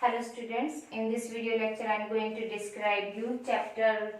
Hello students, in this video lecture I am going to describe you chapter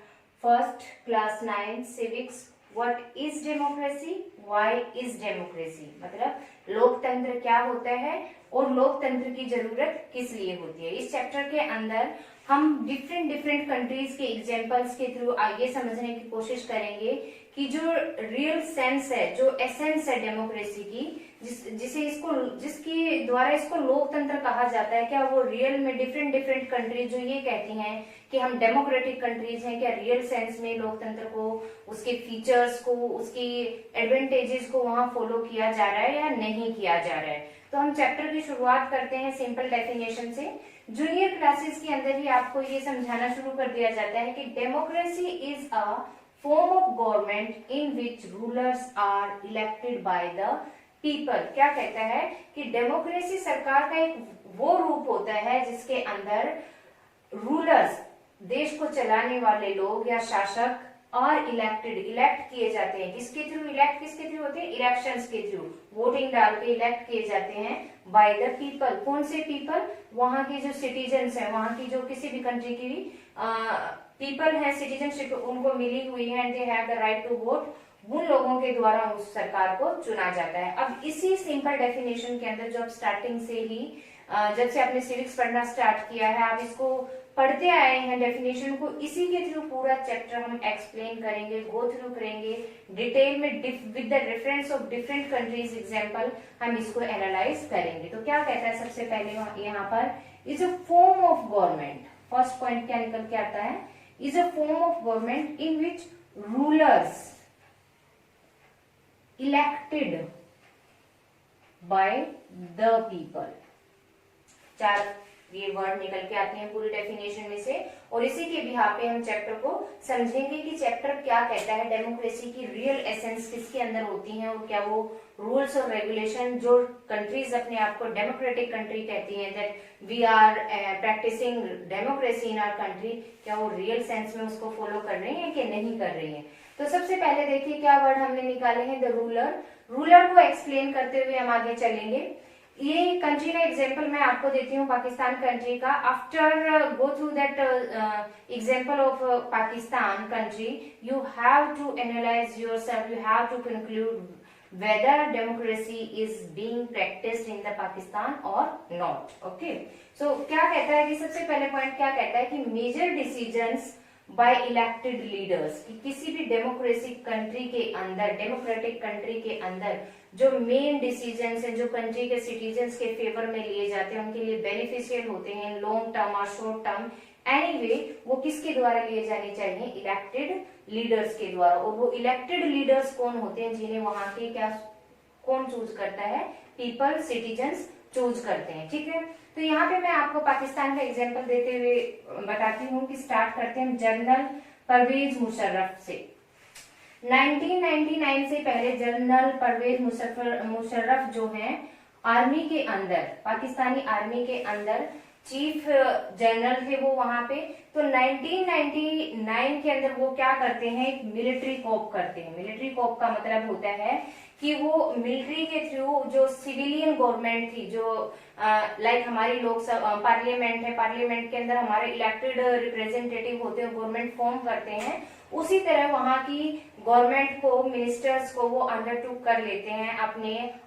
first class 9 civics. What is democracy? Why is democracy? मतलब लोकतंत्र क्या होता है और लोकतंत्र की जरूरत किस लिए होती है। इस चैप्टर के अंदर हम डिफरेंट कंट्रीज के एग्जांपल्स के थ्रू ये समझने की कोशिश करेंगे कि जो रियल सेंस है, जो एसेंस है डेमोक्रेसी की, जिसके द्वारा इसको लोकतंत्र कहा जाता है, क्या वो रियल में डिफरेंट कंट्रीज जो ये कहती हैं कि हम डेमोक्रेटिक कंट्रीज हैं, क्या रियल सेंस में लोकतंत्र को, उसके फीचर्स को, उसकी एडवांटेजेस को वहां फॉलो किया जा रहा है या नहीं किया जा रहा है। तो हम चैप्टर की शुरुआत करते हैं सिंपल डेफिनेशन से। जूनियर क्लासेस के अंदर ही आपको ये समझाना शुरू कर दिया जाता है कि democracy is a form of government in which rulers are elected by the people. क्या कहता है कि डेमोक्रेसी सरकार का एक वो रूप होता है जिसके अंदर रूलर्स, देश को चलाने वाले लोग या शासक, और इलेक्ट किए जाते हैं। किसके थ्रू होते हैं? इलेक्शंस के थ्रू, वोटिंग डाल के इलेक्ट किए जाते हैं बाय द पीपल। कौन से पीपल? वहां के जो सिटीजन्स हैं, वहां की जो किसी भी कंट्री की पीपल है, सिटीजनशिप उनको मिली हुई है, and they have the right to vote, उन लोगों के द्वारा उस सरकार को चुना जाता है। अब इसी सिंपल डेफिनेशन के अंदर जो आप स्टार्टिंग से ही जब से आपने सिविक्स पढ़ना स्टार्ट किया है, आप इसको पढ़ते आए हैं डेफिनेशन को, इसी के थ्रू पूरा चैप्टर हम एक्सप्लेन करेंगे, गो थ्रू करेंगे डिटेल में with the reference of different countries example, हम इसको एनालाइज करेंगे। तो क्या कहता है सबसे पहले यहाँ पर, is a form of government. First point क्या निकल के आता है? Is a form of government in which rulers elected by the people। चार ये वर्ड निकल के आते हैं पूरी डेफिनेशन में से, और इसी के बिहाफ पे हम चैप्टर को समझेंगे कि चैप्टर क्या कहता है, डेमोक्रेसी की रियल एसेंस किसके अंदर होती है, और क्या वो रूल्स और रेगुलेशन जो कंट्रीज अपने आप को डेमोक्रेटिक कंट्री कहती हैं, that we are practising democracy in our country, क्या वो रियल सेंस में उसको फॉलो कर रही हैं कि नहीं कर रही हैं। तो सबसे पहले देखिए क्या वर्ड हमने निकाले हैं, द रूलर। रूलर को एक्सप्लेन करते हुए हम आगे चलेंगे। ये कंट्री का एग्जांपल मैं आपको देती हूँ, पाकिस्तान कंट्री का। After go through that example of Pakistan country, you have to analyse yourself, you have to conclude whether democracy is being practiced in the Pakistan or not। okay, so क्या कहता है कि सबसे पहले पॉइंट क्या कहता है कि major decisions by elected leaders, कि किसी भी डेमोक्रेटिक कंट्री के अंदर, डेमोक्रेटिक कंट्री के अंदर जो मेन डिसीजंस हैं, जो कंट्री के सिटीजन्स के फेवर में लिए जाते हैं, उनके लिए बेनिफिशियल होते हैं, लॉन्ग टर्म और शॉर्ट टर्म, एनीवे वो किसके द्वारा लिए जाने चाहिए? इलेक्टेड लीडर्स के द्वारा। और वो इलेक्टेड लीडर्स कौन होते हैं? जिन्हें वहां के क्या कौन चूज करता है? पीपल, सिटीजन्स चूज करते हैं। ठीक है, तो यहाँ पे मैं आपको पाकिस्तान का एग्जांपल देते हुए बताती हूँ कि स्टार्ट करते हैं जनरल परवेज मुशर्रफ से। 1999 से पहले जनरल परवेज मुशर्रफ जो हैं आर्मी के अंदर, पाकिस्तानी आर्मी के अंदर चीफ जनरल थे वो वहां पे। तो 1999 के अंदर वो क्या करते हैं? एक मिलिट्री कॉप करते हैं। मिलिट्री कॉप का मतलब होता है कि वो मिलिट्री के थ्रू जो सिविलियन गवर्नमेंट थी, जो लाइक हमारी लोकसभा पार्लियामेंट है, पार्लियामेंट के अंदर हमारे इलेक्टेड रिप्रेजेंटेटिव होते हैं, गवर्नमेंट फॉर्म करते हैं, उसी तरह वहां की गवर्नमेंट को, मिनिस्टर्स को वो अंडरटूक कर लेते हैं,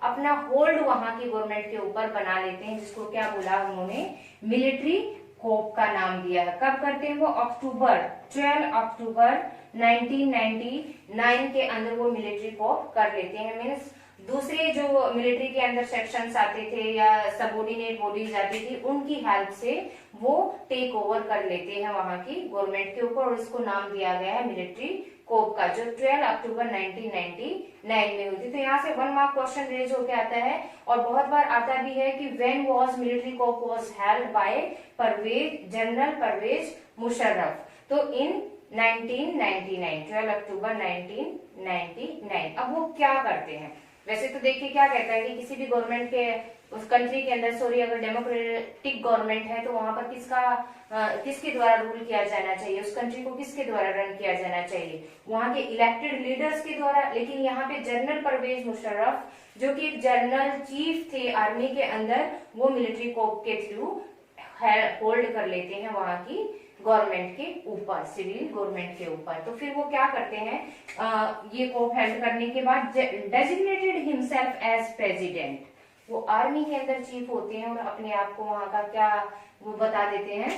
अपना होल्ड वहां की गवर्नमेंट के ऊपर बना लेते हैं, जिसको क्या बोला उन्होंने? मिलिट्री कॉप का नाम दिया है। कब करते हैं वो? 12 अक्टूबर 1999 के अंदर वो मिलिट्री कॉप कर लेते हैं। मीन्स दूसरे जो मिलिट्री के अंदर सेक्शंस आते थे या सबऑर्डिनेट बॉडीज आती थी, उनकी हेल्प से वो टेक ओवर कर लेते हैं वहां की गवर्नमेंट के ऊपर, और इसको नाम दिया गया है मिलिट्री कोप का, जो 12 अक्टूबर 1999 में हुई थी। तो यहाँ से 1 मार्क क्वेश्चन रेज होके आता है, और बहुत बार आता भी है कि when was military coup was held by general Pervez Musharraf. तो इन 1999, 12 अक्टूबर 1999। अब वो क्या करते हैं? वैसे तो देखिए क्या कहता है कि किसी भी गवर्नमेंट के उस कंट्री के अंदर, सॉरी, अगर डेमोक्रेटिक गवर्नमेंट है तो वहां पर किसके द्वारा रूल किया जाना चाहिए, उस कंट्री को किसके द्वारा रन किया जाना चाहिए? वहां के इलेक्टेड लीडर्स के द्वारा। लेकिन यहाँ पे जनरल परवेज मुशर्रफ जो कि एक जनरल चीफ थे आर्मी के अंदर, वो मिलिट्री कोप के थ्रू होल्ड कर लेते हैं वहां की गवर्नमेंट के ऊपर, सिविल गवर्नमेंट के ऊपर। तो फिर वो क्या करते हैं, ये को हेल्ड करने के बाद डेजिग्नेटेड हिमसेल्फ एज प्रेसिडेंट, वो आर्मी के अंदर चीफ होते हैं और अपने आप को वहां का क्या वो बता देते हैं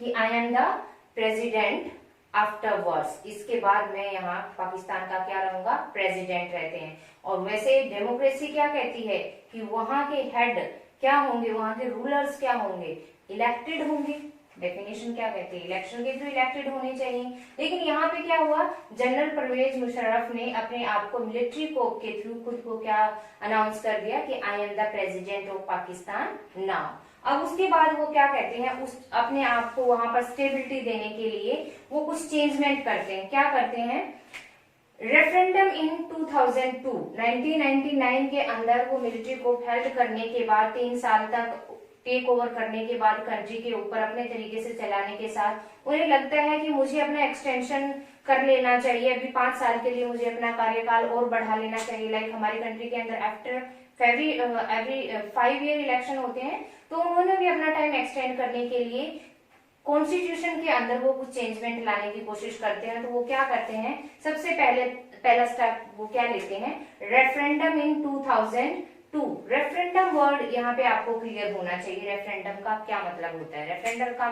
कि I am the president afterwards, इसके बाद मैं यहाँ पाकिस्तान का क्या रहूंगा, प्रेसिडेंट रहते हैं। और वैसे डेमोक्रेसी क्या कहती है कि वहां के हेड क्या होंगे, वहां के रूलर्स क्या होंगे, इलेक्टेड होंगे। डेफिनेशन क्या कहती है, इलेक्शन के थ्रू इलेक्टेड होने चाहिए। लेकिन यहाँ पे क्या हुआ, जनरल परवेज मुशर्रफ ने अपने आप को मिलिट्री कोप के थ्रू खुद को क्या अनाउंस कर दिया कि I am the president of Pakistan now. अब उसके बाद वो क्या कहते हैं, उस अपने आप को वहां पर स्टेबिलिटी देने के लिए वो कुछ चेंजमेंट करते हैं। क्या करते हैं, रेफरेंडम इन 2002 1999 के अंदर वो मिलिट्री को हेल्ड करने के बाद 3 साल तक टेक ओवर करने के बाद कंट्री के ऊपर अपने तरीके से चलाने के साथ उन्हें लगता है कि मुझे अपना एक्सटेंशन कर लेना चाहिए, अभी 5 साल के लिए मुझे अपना कार्यकाल और बढ़ा लेना चाहिए। लाइक हमारी कंट्री के अंदर आफ्टर एवरी 5 ईयर इलेक्शन होते हैं, तो उन्होंने भी अपना टाइम एक्सटेंड करने के लिए कॉन्स्टिट्यूशन के अंदर वो कुछ चेंजमेंट लाने की कोशिश करते हैं। तो वो क्या करते हैं, सबसे पहला स्टेप वो क्या लेते हैं, रेफरेंडम इन 2002। रेफरेंडम वर्ड यहाँ पे आपको क्लियर होना चाहिए, रेफरेंडम का क्या मतलब होता है। रेफरेंडम का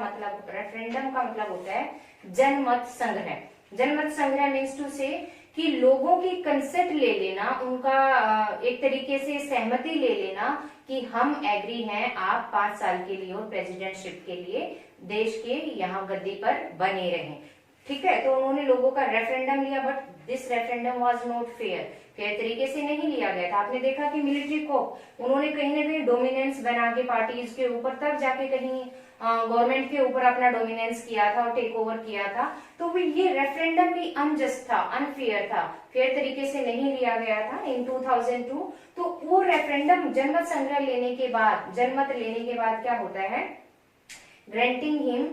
मतलब होता है जनमत संग्रह। जनमत संग्रह मीन्स टू से कि लोगों की कंसेंट ले लेना, उनका एक तरीके से सहमति ले लेना कि हम एग्री हैं आप 5 साल के लिए और प्रेसिडेंटशिप के लिए देश के यहाँ गद्दी पर बने रहें। ठीक है, तो उन्होंने लोगों का रेफरेंडम लिया, but this referendum was not fair तरीके से नहीं लिया गया था। आपने देखा कि मिलिट्री को उन्होंने कहीं ना कहीं डोमिनेंस बना के पार्टीज के ऊपर, तब जाके कहीं गवर्नमेंट के ऊपर अपना डोमिनेंस किया था और टेक ओवर किया था। तो भी ये रेफरेंडम भी अनजस्ट था, अनफेयर था, फेयर तरीके से नहीं लिया गया था इन 2002। तो वो रेफरेंडम जनमत संग्रह लेने के बाद, जनमत लेने के बाद क्या होता है, granting him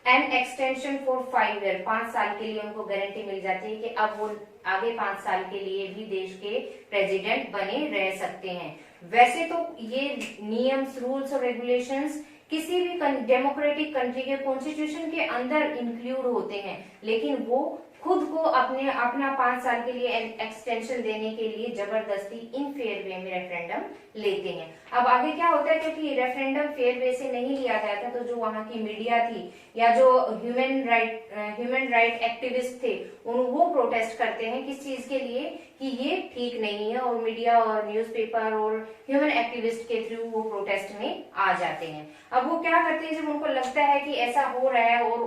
an extension for 5 year, 5 साल के लिए उनको गारंटी मिल जाती है कि अब वो आगे 5 साल के लिए भी देश के प्रेसिडेंट बने रह सकते हैं। वैसे तो ये नियम्स, रूल्स और रेगुलेशंस किसी भी डेमोक्रेटिक कंट्री के कॉन्स्टिट्यूशन के अंदर इंक्लूड होते हैं, लेकिन वो खुद को अपना 5 साल के लिए एक्सटेंशन देने के लिए जबरदस्ती इन फेयर वे में रेफरेंडम लेते हैं। अब आगे क्या होता है, क्योंकि रेफरेंडम फेयर वे से नहीं लिया गया था, तो जो वहां की मीडिया थी या जो ह्यूमन राइट एक्टिविस्ट थे, वो प्रोटेस्ट करते हैं किस चीज के लिए, कि ये ठीक नहीं है। और मीडिया और न्यूज़पेपर और ह्यूमन एक्टिविस्ट के थ्रू वो प्रोटेस्ट में आ जाते हैं। अब वो क्या करते हैं, जब उनको लगता है कि ऐसा हो रहा है और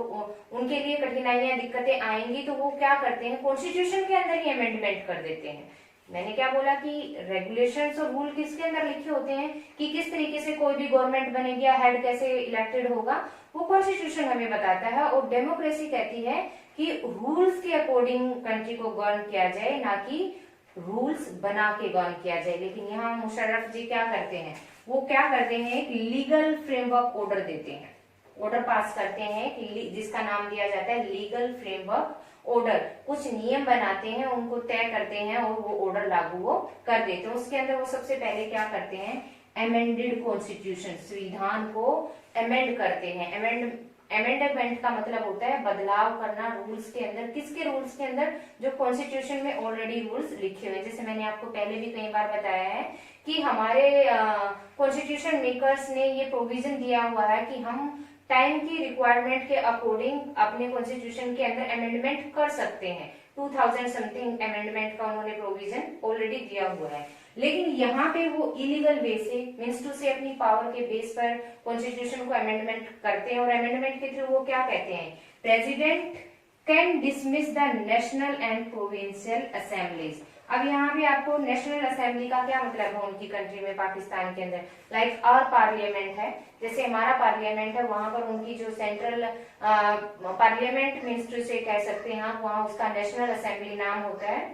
उनके लिए कठिनाइयां, दिक्कतें आएंगी, तो वो क्या करते हैं, कॉन्स्टिट्यूशन के अंदर ही अमेंडमेंट कर देते हैं। मैंने क्या बोला कि रेगुलेशंस और रूल किसके अंदर लिखे होते हैं कि किस तरीके से कोई भी गवर्नमेंट बनेगी या हेड कैसे इलेक्टेड होगा, वो कॉन्स्टिट्यूशन हमें बताता है। और डेमोक्रेसी कहती है कि रूल्स के अकॉर्डिंग कंट्री को गवर्न किया जाए, ना कि रूल्स बना के गवर्न किया जाए। लेकिन यहाँ मुशर्रफ जी क्या करते हैं, वो क्या करते हैं, एक लीगल फ्रेमवर्क ऑर्डर देते हैं, ऑर्डर पास करते हैं जिसका नाम दिया जाता है लीगल फ्रेमवर्क ऑर्डर। कुछ नियम बनाते हैं, उनको तय करते हैं और वो ऑर्डर लागू वो कर देते हैं। उसके अंदर वो सबसे पहले क्या करते हैं, अमेंडेड कॉन्स्टिट्यूशन, संविधान को अमेंड करते हैं। अमेंडमेंट का मतलब होता है बदलाव करना रूल्स के अंदर। किसके रूल्स के अंदर, जो कॉन्स्टिट्यूशन में ऑलरेडी रूल्स लिखे हुए। जैसे मैंने आपको पहले भी कई बार बताया है कि हमारे कॉन्स्टिट्यूशन मेकर्स ने ये प्रोविजन दिया हुआ है कि हम टाइम की रिक्वायरमेंट के अकॉर्डिंग अपने कॉन्स्टिट्यूशन के अंदर अमेंडमेंट कर सकते हैं। 2000 समथिंग अमेंडमेंट का उन्होंने प्रोविजन ऑलरेडी दिया हुआ है। लेकिन यहाँ पे वो इलीगल वे से, मीन्स टू से अपनी पावर के बेस पर कॉन्स्टिट्यूशन को अमेंडमेंट करते हैं। और अमेंडमेंट के थ्रू वो क्या कहते हैं, president can dismiss the national and provincial assemblies. अब यहाँ पे आपको नेशनल असेंबली का क्या मतलब है उनकी कंट्री में, पाकिस्तान के अंदर, लाइक आवर पार्लियामेंट है, जैसे हमारा पार्लियामेंट है, वहां पर उनकी जो सेंट्रल पार्लियामेंट मीन्स टू से कह सकते हैं आप, वहां उसका नेशनल असेंबली नाम होता है।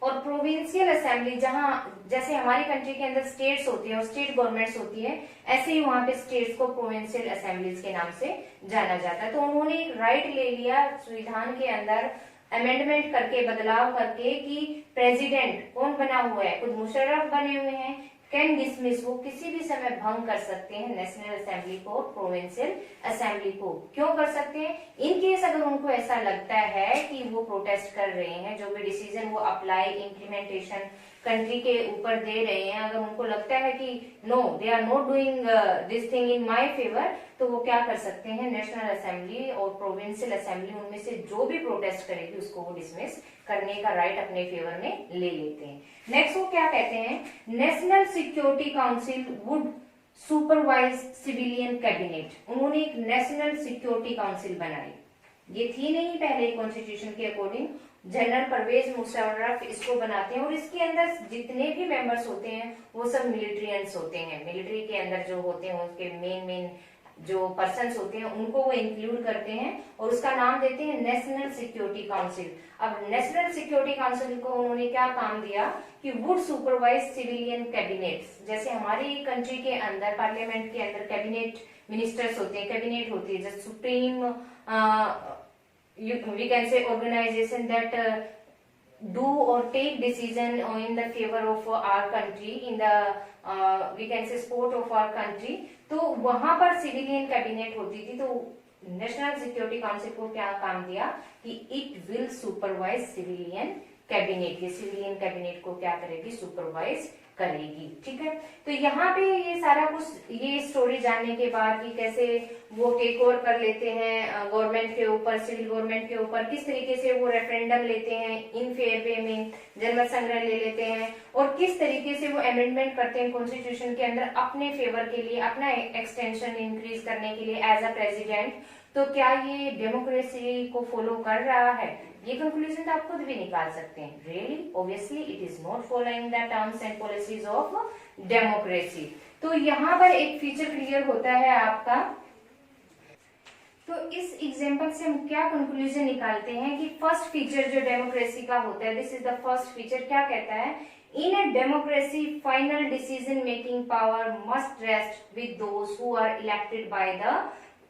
और प्रोविंशियल असेंबली, जहां जैसे हमारी कंट्री के अंदर स्टेट्स होती है और स्टेट गवर्नमेंट्स होती है, ऐसे ही वहां पे स्टेट्स को प्रोविंशियल असेंबलीज के नाम से जाना जाता है। तो उन्होंने एक राइट ले लिया संविधान के अंदर अमेंडमेंट करके, बदलाव करके, कि प्रेसिडेंट कौन बना हुआ है, खुद मुशर्रफ बने हुए हैं, कैन डिसमिस, वो किसी भी समय भंग कर सकते हैं नेशनल असेंबली को, प्रोविंशियल असेंबली को। क्यों कर सकते हैं? इन केस अगर उनको ऐसा लगता है कि वो प्रोटेस्ट कर रहे हैं, जो भी डिसीजन वो अप्लाई इम्प्लीमेंटेशन कंट्री के ऊपर दे रहे हैं, अगर उनको लगता है कि no they are not doing this thing in my favour, तो वो क्या कर सकते हैं, नेशनल असेंबली और प्रोविंशियल असेंबली उनमें से जो भी प्रोटेस्ट करेगी उसको वो डिसमिस करने का राइट अपने फेवर में ले लेते हैं। नेक्स्ट वो क्या कहते हैं, national security council would supervise civilian cabinet. उन्होंने एक नेशनल सिक्योरिटी काउंसिल बनाई, ये थी नहीं पहले कॉन्स्टिट्यूशन के अकॉर्डिंग। जनरल परवेज मुशर्रफ इसको बनाते हैं और इसके अंदर जितने भी मेंबर्स होते हैं वो सब मिलिट्रियंस होते हैं। मिलिट्री के अंदर जो होते हैं उसके मेन जो पर्सन्स होते हैं उनको वो इंक्लूड करते हैं और उसका नाम देते हैं नेशनल सिक्योरिटी काउंसिल। अब नेशनल सिक्योरिटी काउंसिल को उन्होंने क्या काम दिया कि वुड सुपरवाइज सिविलियन कैबिनेट्स। जैसे हमारी कंट्री के अंदर पार्लियामेंट के अंदर कैबिनेट मिनिस्टर्स होते हैं, कैबिनेट होती है, जैसे supreme we can say organization that do or take decision in the favor of our country, in the we can say support of our country। तो वहां पर सिविलियन कैबिनेट होती थी। तो नेशनल सिक्योरिटी काउंसिल को क्या काम दिया कि it will supervise civilian cabinet. ये सिविलियन कैबिनेट को क्या करेगी, सुपरवाइज करेगी। ठीक है, तो यहाँ पे ये सारा कुछ, ये स्टोरी जानने के बाद कि कैसे वो टेक ओवर कर लेते हैं गवर्नमेंट के ऊपर, सिविल गवर्नमेंट के ऊपर, किस तरीके से वो रेफरेंडम लेते हैं इन फेयर वे में, जनमत संग्रह ले लेते हैं और किस तरीके से वो अमेंडमेंट करते हैं कॉन्स्टिट्यूशन के अंदर अपने फेवर के लिए, अपना एक्सटेंशन इंक्रीज करने के लिए एज अ प्रेसिडेंट। तो क्या ये डेमोक्रेसी को फॉलो कर रहा है? ये कंक्लूजन तो आप खुद भी निकाल सकते हैं। Really obviously it is not following the terms and policies of democracy. तो यहाँ पर एक फीचर क्लियर होता है आपका। तो इस एग्जांपल से हम क्या कंक्लूजन निकालते हैं कि फर्स्ट फीचर जो डेमोक्रेसी का होता है, this is the first feature. क्या कहता है, in a democracy final decision making power must rest with those who are elected by the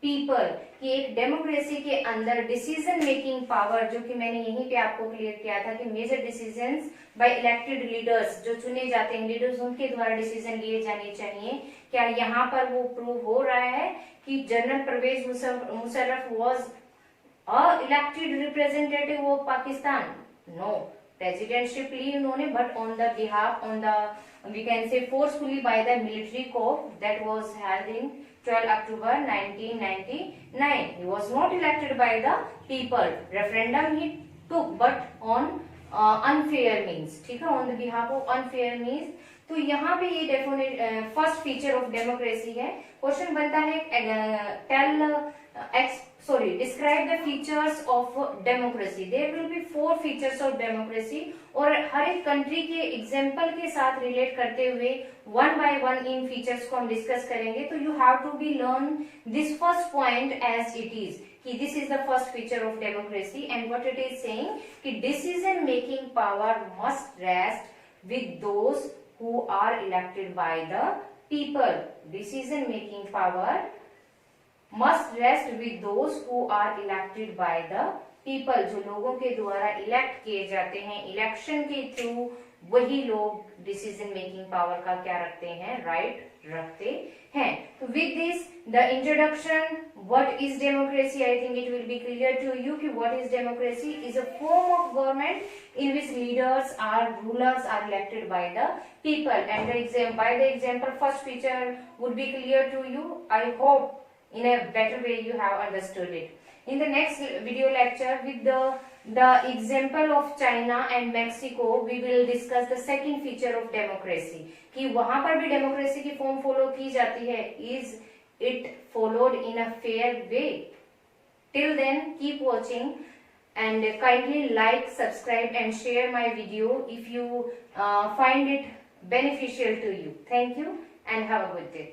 people. कि एक डेमोक्रेसी के अंदर डिसीजन मेकिंग पावर, जो कि मैंने यहीं पे आपको क्लियर किया था कि major decisions by elected leaders, जो चुने जाते हैं लीडर्स, उनके द्वारा डिसीजन लिए जाने चाहिए। क्या यहाँ पर वो प्रूव हो रहा है कि general Pervez Musharraf was a elected representative of Pakistan? No, presidentship ली उन्होंने, but on the behalf, on the we can say forcefully by the military coup that was held in 12 October 1999. He was not elected by the people. Referendum he took, but on unfair means. ठीक है, on the behalf of unfair means. तो यहाँ पे ये definite first feature of democracy है। Question बनता है describe the features of democracy. There will be 4 features of democracy और हर एक कंट्री के एग्जांपल के साथ रिलेट करते हुए one by one in features को हम डिस्कस करेंगे। तो you have to be learn this first point as it is कि this is the first feature of democracy and what it is saying कि decision making power must rest with those who are elected by the people. Decision making power must rest with those who are elected by the people. जो लोगों के द्वारा elect किए जाते हैं election के through, वही लोग डिसीजन मेकिंग पावर का क्या रखते हैं, राइट रखते हैं। तो with this the introduction what is democracy, I think it will be clear to you कि what is democracy is a form of government in which leaders or rulers are elected by the people, and by the example first feature would be clear to you. I hope in a better way you have understood it. In the next video lecture with the example of China and Mexico, we will discuss the second feature of democracy कि वहां पर भी democracy की form follow की जाती है, is it followed in a fair way. Till then keep watching and kindly like, subscribe and share my video if you find it beneficial to you. Thank you and have a good day.